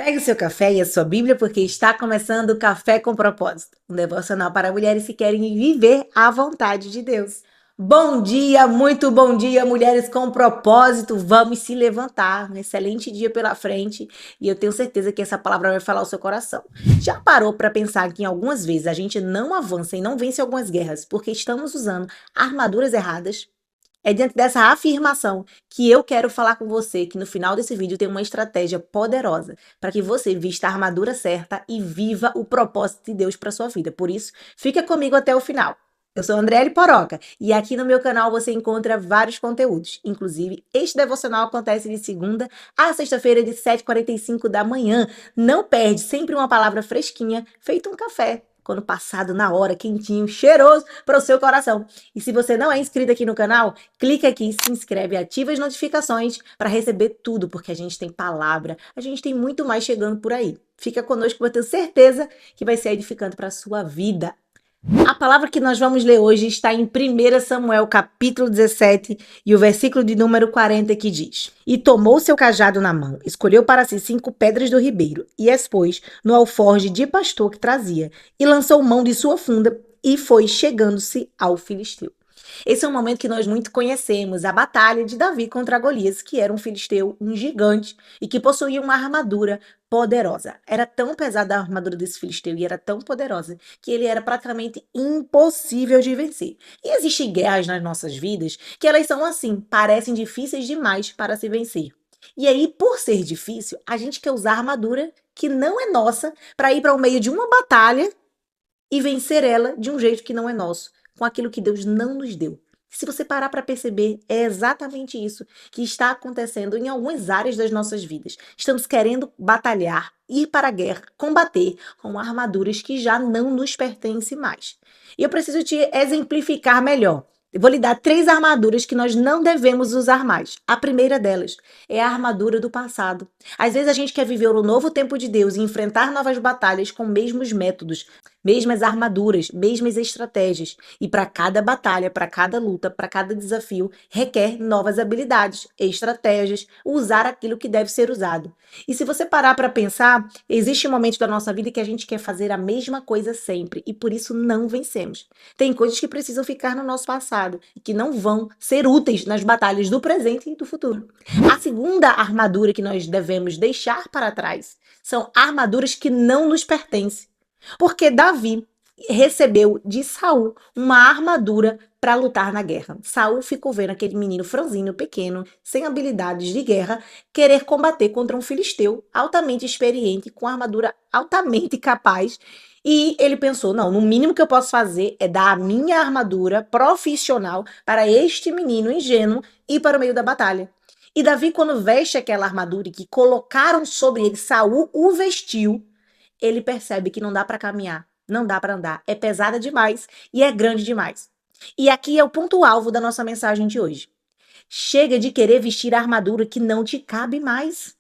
Pegue o seu café e a sua Bíblia, porque está começando o Café com Propósito, um devocional para mulheres que querem viver a vontade de Deus. Bom dia, muito bom dia, mulheres com propósito. Vamos se levantar. Um excelente dia pela frente e eu tenho certeza que essa palavra vai falar ao seu coração. Já parou para pensar que em algumas vezes a gente não avança e não vence algumas guerras porque estamos usando armaduras erradas? É diante dessa afirmação que eu quero falar com você que no final desse vídeo tem uma estratégia poderosa para que você vista a armadura certa e viva o propósito de Deus para sua vida. Por isso, fica comigo até o final. Eu sou Andriele Poroca e aqui no meu canal você encontra vários conteúdos. Inclusive, este devocional acontece de segunda a sexta-feira de 7h45 da manhã. Não perde, sempre uma palavra fresquinha, feito um café. Quando passado na hora, quentinho, cheiroso para o seu coração. E se você não é inscrito aqui no canal, clica aqui, se inscreve, ativa as notificações para receber tudo, porque a gente tem palavra, a gente tem muito mais chegando por aí. Fica conosco, eu tenho certeza que vai ser edificante para a sua vida. A palavra que nós vamos ler hoje está em 1 Samuel, capítulo 17, e o versículo de número 40, que diz: E tomou seu cajado na mão, escolheu para si 5 pedras do ribeiro, e as pôs no alforje de pastor que trazia, e lançou mão de sua funda, e foi chegando-se ao filisteu. Esse é um momento que nós muito conhecemos, a batalha de Davi contra Golias, que era um filisteu, um gigante, e que possuía uma armadura poderosa. Era tão pesada a armadura desse filisteu e era tão poderosa que ele era praticamente impossível de vencer. E existem guerras nas nossas vidas que elas são assim, parecem difíceis demais para se vencer. E aí, por ser difícil, a gente quer usar armadura que não é nossa para ir para o meio de uma batalha e vencer ela de um jeito que não é nosso, com aquilo que Deus não nos deu. Se você parar para perceber, é exatamente isso que está acontecendo em algumas áreas das nossas vidas. Estamos querendo batalhar, ir para a guerra, combater com armaduras que já não nos pertencem mais. E eu preciso te exemplificar melhor. Eu vou lhe dar 3 armaduras que nós não devemos usar mais. A primeira delas é a armadura do passado. Às vezes a gente quer viver o novo tempo de Deus e enfrentar novas batalhas com mesmos métodos, mesmas armaduras, mesmas estratégias. E para cada batalha, para cada luta, para cada desafio, requer novas habilidades, estratégias, usar aquilo que deve ser usado. E se você parar para pensar, existe um momento da nossa vida que a gente quer fazer a mesma coisa sempre e por isso não vencemos. Tem coisas que precisam ficar no nosso passado e que não vão ser úteis nas batalhas do presente e do futuro. A segunda armadura que nós devemos deixar para trás são armaduras que não nos pertencem. Porque Davi recebeu de Saul uma armadura para lutar na guerra. Saul ficou vendo aquele menino franzino, pequeno, sem habilidades de guerra, querer combater contra um filisteu altamente experiente, com armadura altamente capaz. E ele pensou, não, no mínimo que eu posso fazer é dar a minha armadura profissional para este menino ingênuo ir para o meio da batalha. E Davi, quando veste aquela armadura que colocaram sobre ele, Saul o vestiu, ele percebe que não dá para caminhar, não dá para andar, é pesada demais e é grande demais. E aqui é o ponto-alvo da nossa mensagem de hoje. Chega de querer vestir a armadura que não te cabe mais.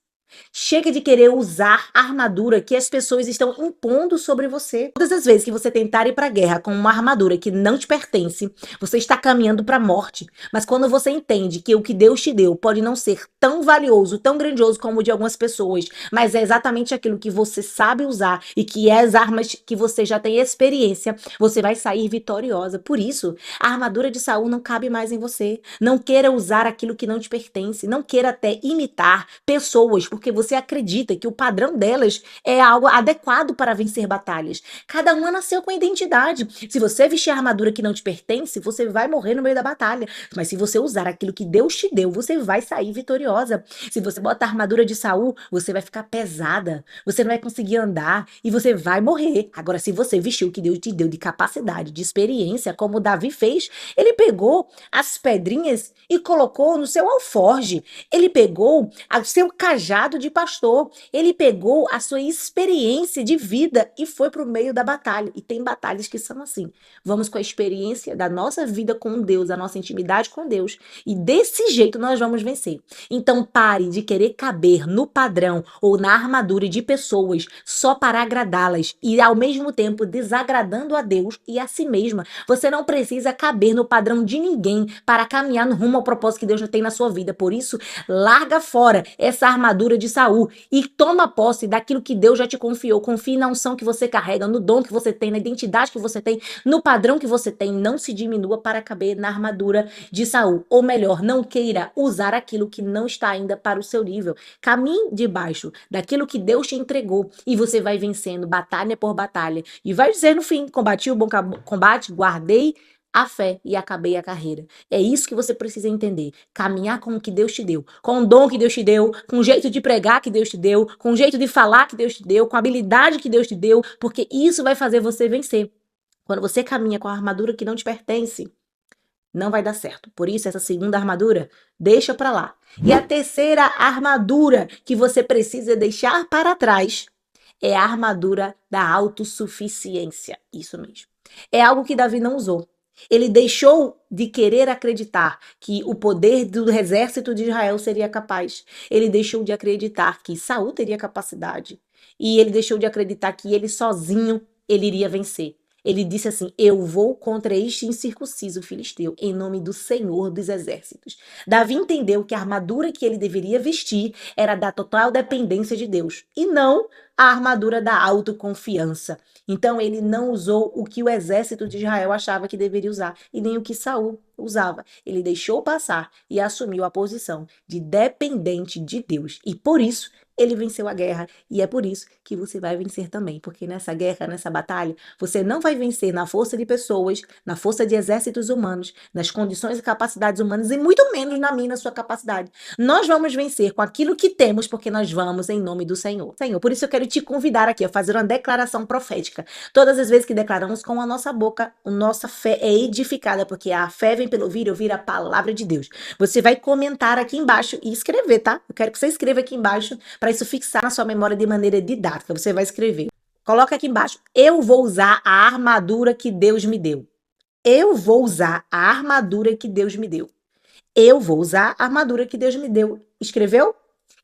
Chega de querer usar a armadura que as pessoas estão impondo sobre você. Todas as vezes que você tentar ir para a guerra com uma armadura que não te pertence, você está caminhando para a morte. Mas quando você entende que o que Deus te deu pode não ser tão valioso, tão grandioso como o de algumas pessoas, mas é exatamente aquilo que você sabe usar e que é as armas que você já tem experiência, você vai sair vitoriosa. Por isso, a armadura de Saul não cabe mais em você. Não queira usar aquilo que não te pertence. Não queira até imitar pessoas, porque você acredita que o padrão delas é algo adequado para vencer batalhas. Cada uma nasceu com identidade. Se você vestir a armadura que não te pertence, você vai morrer no meio da batalha. Mas se você usar aquilo que Deus te deu, você vai sair vitoriosa. Se você botar a armadura de Saul, você vai ficar pesada. Você não vai conseguir andar e você vai morrer. Agora, se você vestir o que Deus te deu de capacidade, de experiência, como Davi fez, ele pegou as pedrinhas e colocou no seu alforje. Ele pegou o seu cajado de pastor. Ele pegou a sua experiência de vida e foi para o meio da batalha. E tem batalhas que são assim. Vamos com a experiência da nossa vida com Deus, a nossa intimidade com Deus. E desse jeito nós vamos vencer. Então pare de querer caber no padrão ou na armadura de pessoas só para agradá-las e ao mesmo tempo desagradando a Deus e a si mesma. Você não precisa caber no padrão de ninguém para caminhar no rumo ao propósito que Deus já tem na sua vida. Por isso, larga fora essa armadura armadura de Saul e toma posse daquilo que Deus já te confiou. Confie na unção que você carrega, no dom que você tem, na identidade que você tem, no padrão que você tem. Não se diminua para caber na armadura de Saul. Ou melhor, não queira usar aquilo que não está ainda para o seu nível. Caminhe debaixo daquilo que Deus te entregou e você vai vencendo batalha por batalha. E vai dizer no fim: combati o bom combate, guardei a fé e acabei a carreira. É isso que você precisa entender. Caminhar com o que Deus te deu, com o dom que Deus te deu, com o jeito de pregar que Deus te deu, com o jeito de falar que Deus te deu, com a habilidade que Deus te deu, porque isso vai fazer você vencer. Quando você caminha com a armadura que não te pertence, não vai dar certo. Por isso, essa segunda armadura, deixa pra lá. E a terceira armadura que você precisa deixar para trás é a armadura da autossuficiência. Isso mesmo. É algo que Davi não usou. Ele deixou de querer acreditar que o poder do exército de Israel seria capaz. Ele deixou de acreditar que Saul teria capacidade. E ele deixou de acreditar que ele sozinho ele iria vencer. Ele disse assim: eu vou contra este incircunciso filisteu, em nome do Senhor dos Exércitos. Davi entendeu que a armadura que ele deveria vestir era da total dependência de Deus, e não a armadura da autoconfiança. Então ele não usou o que o exército de Israel achava que deveria usar, e nem o que Saul usava. Ele deixou passar e assumiu a posição de dependente de Deus. E por isso ele venceu a guerra, e é por isso que você vai vencer também, porque nessa guerra, nessa batalha, você não vai vencer na força de pessoas, na força de exércitos humanos, nas condições e capacidades humanas, e muito menos na minha, na sua capacidade. Nós vamos vencer com aquilo que temos, porque nós vamos em nome do Senhor. Senhor, por isso eu quero te convidar aqui a fazer uma declaração profética. Todas as vezes que declaramos com a nossa boca, a nossa fé é edificada, porque a fé vem pelo ouvir a palavra de Deus. Você vai comentar aqui embaixo e escrever, tá? Eu quero que você escreva aqui embaixo para isso fixar na sua memória de maneira didática. Você vai escrever. Coloca aqui embaixo: eu vou usar a armadura que Deus me deu. Eu vou usar a armadura que Deus me deu. Eu vou usar a armadura que Deus me deu. Escreveu?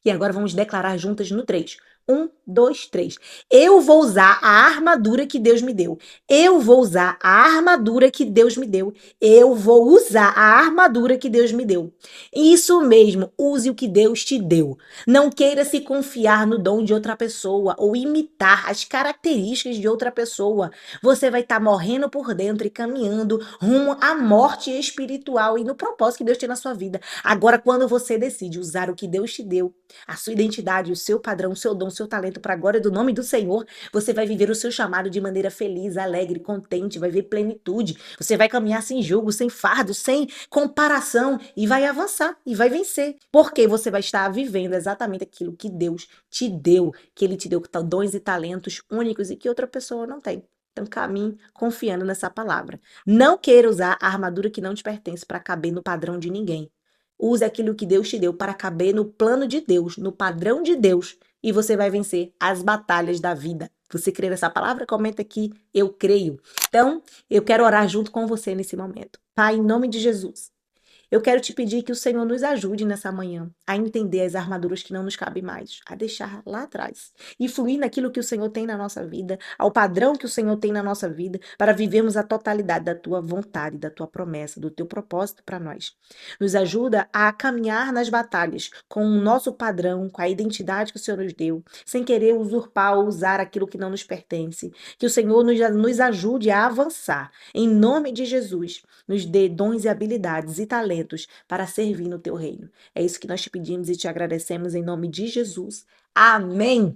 E agora vamos declarar juntas no 3. 1, 2, 3. Eu vou usar a armadura que Deus me deu. Eu vou usar a armadura que Deus me deu. Eu vou usar a armadura que Deus me deu. Isso mesmo, use o que Deus te deu. Não queira se confiar no dom de outra pessoa ou imitar as características de outra pessoa. Você vai estar morrendo por dentro e caminhando rumo à morte espiritual e no propósito que Deus tem na sua vida. Agora, quando você decide usar o que Deus te deu, a sua identidade, o seu padrão, o seu dom, o seu talento para a glória do nome do Senhor, você vai viver o seu chamado de maneira feliz, alegre, contente, vai ver plenitude. Você vai caminhar sem julgo, sem fardo, sem comparação e vai avançar e vai vencer. Porque você vai estar vivendo exatamente aquilo que Deus te deu, que Ele te deu dons e talentos únicos e que outra pessoa não tem. Então caminhe confiando nessa palavra. Não queira usar a armadura que não te pertence para caber no padrão de ninguém. Use aquilo que Deus te deu para caber no plano de Deus, no padrão de Deus, e você vai vencer as batalhas da vida. Você crê nessa palavra? Comenta aqui, eu creio. Então, eu quero orar junto com você nesse momento. Pai, em nome de Jesus, eu quero te pedir que o Senhor nos ajude nessa manhã a entender as armaduras que não nos cabem mais, a deixar lá atrás e fluir naquilo que o Senhor tem na nossa vida, ao padrão que o Senhor tem na nossa vida, para vivermos a totalidade da tua vontade, da tua promessa, do teu propósito para nós. Nos ajuda a caminhar nas batalhas com o nosso padrão, com a identidade que o Senhor nos deu, sem querer usurpar ou usar aquilo que não nos pertence. Que o Senhor nos ajude a avançar. Em nome de Jesus, nos dê dons e habilidades e talentos para servir no teu reino. É isso que nós te pedimos e te agradecemos em nome de Jesus. Amém.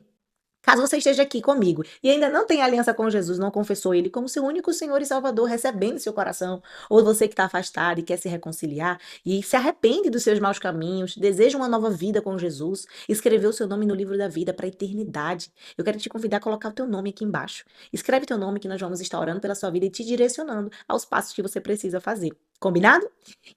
Caso você esteja aqui comigo e ainda não tem aliança com Jesus, não confessou Ele como seu único Senhor e Salvador, recebendo em seu coração, ou você que está afastado e quer se reconciliar e se arrepende dos seus maus caminhos, deseja uma nova vida com Jesus, escreveu o seu nome no livro da vida para a eternidade. Eu quero te convidar a colocar o teu nome aqui embaixo. Escreve teu nome que nós vamos estar orando pela sua vida e te direcionando aos passos que você precisa fazer. Combinado?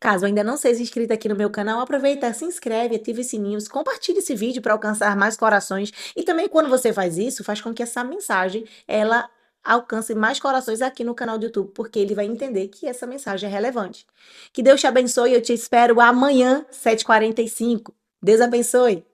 Caso ainda não seja inscrito aqui no meu canal, aproveita, se inscreve, ativa os sininhos, compartilhe esse vídeo para alcançar mais corações. E também quando você faz isso, faz com que essa mensagem, ela alcance mais corações aqui no canal do YouTube, porque ele vai entender que essa mensagem é relevante. Que Deus te abençoe e eu te espero amanhã, 7h45. Deus abençoe!